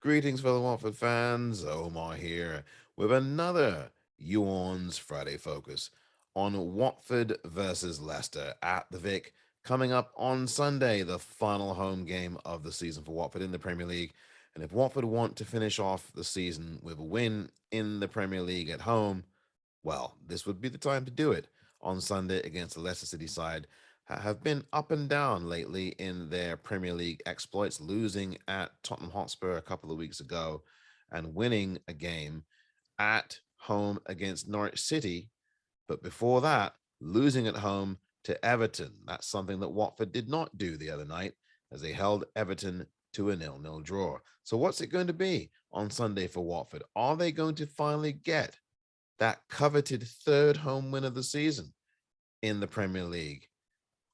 Greetings, fellow Watford fans. Omar here with another Orns Friday focus on Watford versus Leicester at the Vic, coming up on Sunday, the final home game of the season for Watford in the Premier League. And if Watford want to finish off the season with a win in the Premier League at home, well, this would be the time to do it on Sunday against the Leicester City side. Have been up and down lately in their Premier League exploits, losing at Tottenham Hotspur a couple of weeks ago and winning a game at home against Norwich City. But before that, losing at home to Everton. That's something that Watford did not do the other night as they held Everton to a 0-0 draw. So what's it going to be on Sunday for Watford? Are they going to finally get that coveted third home win of the season in the Premier League?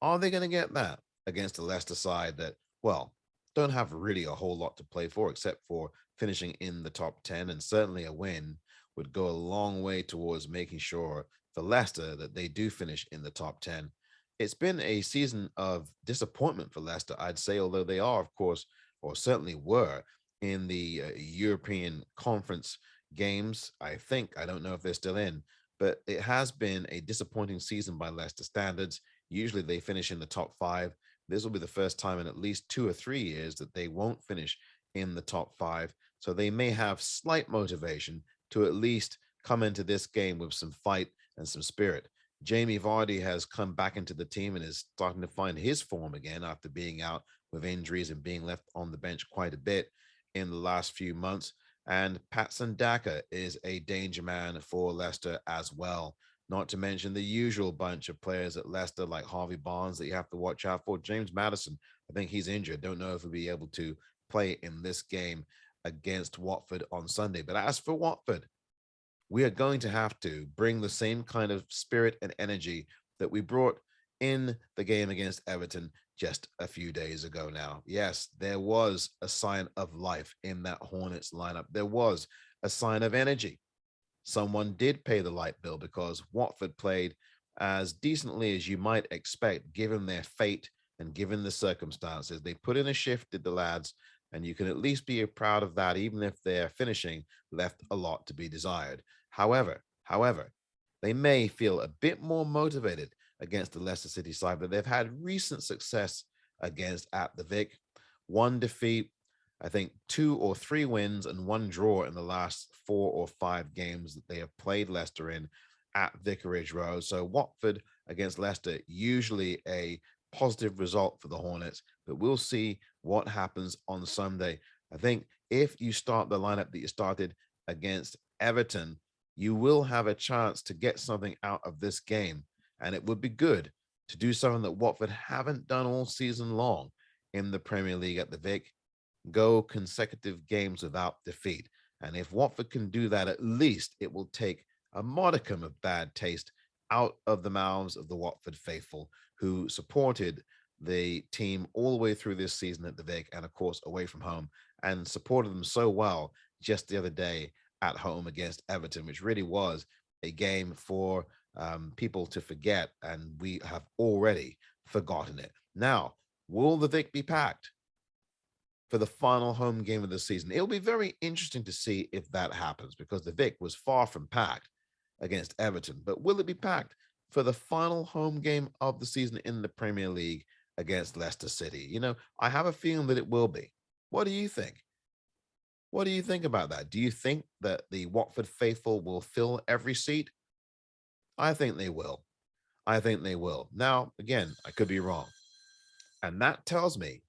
Are they going to get that against the Leicester side that, well, don't have really a whole lot to play for except for finishing in the top 10? And certainly a win would go a long way towards making sure for Leicester that they do finish in the top 10. It's been a season of disappointment for Leicester, I'd say, although they are, of course, or certainly were in the European Conference games. I don't know if they're still in, but it has been a disappointing season by Leicester standards. Usually they finish in the top five. This will be the first time in at least 2 or 3 years that they won't finish in the top five. So they may have slight motivation to at least come into this game with some fight and some spirit. Jamie Vardy has come back into the team and is starting to find his form again after being out with injuries and being left on the bench quite a bit in the last few months. And Patson Daka is a danger man for Leicester as well. Not to mention the usual bunch of players at Leicester like Harvey Barnes that you have to watch out for. James Maddison, I think he's injured. Don't know if he'll be able to play in this game against Watford on Sunday. But as for Watford, we are going to have to bring the same kind of spirit and energy that we brought in the game against Everton just a few days ago now. Yes, there was a sign of life in that Hornets lineup. There was a sign of energy. Someone did pay the light bill because Watford played as decently as you might expect, given their fate and given the circumstances. They put in a shift, did the lads, and you can at least be proud of that, even if their finishing left a lot to be desired. However, they may feel a bit more motivated against the Leicester City side, but they've had recent success against at the Vic. One defeat, I think 2 or 3 wins and one draw in the last 4 or 5 games that they have played Leicester in at Vicarage Road. So Watford against Leicester, usually a positive result for the Hornets, but we'll see what happens on Sunday. I think if you start the lineup that you started against Everton, you will have a chance to get something out of this game. And it would be good to do something that Watford haven't done all season long in the Premier League at the Vic, go consecutive games without defeat. And if Watford can do that, at least it will take a modicum of bad taste out of the mouths of the Watford faithful who supported the team all the way through this season at the Vic and, of course, away from home, and supported them so well just the other day at home against Everton, which really was a game for people to forget. And we have already forgotten it. Now, will the Vic be packed for the final home game of the season? It'll be very interesting to see if that happens because the Vic was far from packed against Everton. But will it be packed for the final home game of the season in the Premier League against Leicester City? I have a feeling that it will be. What do you think? What do you think about that? Do you think that the Watford faithful will fill every seat? I think they will. I think they will. Now, again, I could be wrong. And that tells me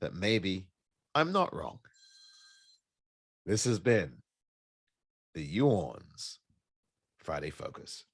that maybe I'm not wrong. This has been the Orns Friday Focus.